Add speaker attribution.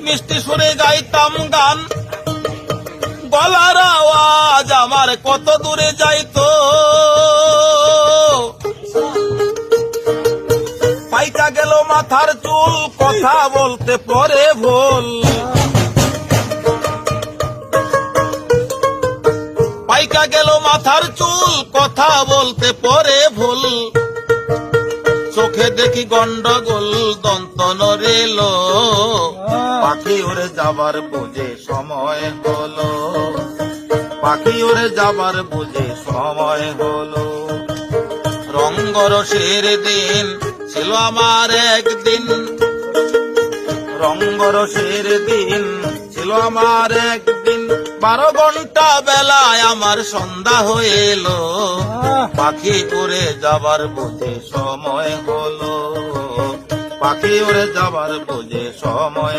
Speaker 1: মিষ্টি সুরে গাইতাম গান, গলার আওয়াজ আমার কত দূরে যাইতো। পাইকা গেল মাথার চুল, কথা বলতে পরে ভুল। পাইকা গেল মাথার চুল, কথা বলতে পরে ভুল। চোখে দেখি গন্ডগোল, দন্ত নড়েল। পাখি উড়ে যাবার বুঝে সময় হলো, পাখি উড়ে যাবার বুঝে সময় হলো। রঙ্গরসের দিন ছিল আমার একদিন, রঙ্গরসের দিন ছিল আমার একদিন। 12 ঘন্টা বেলায় আমার সন্ধ্যা হয়ে এলো, পাখি উড়ে যাবার বুঝে সময় হলো, পাখি উড়ে যাবার বুঝে সময়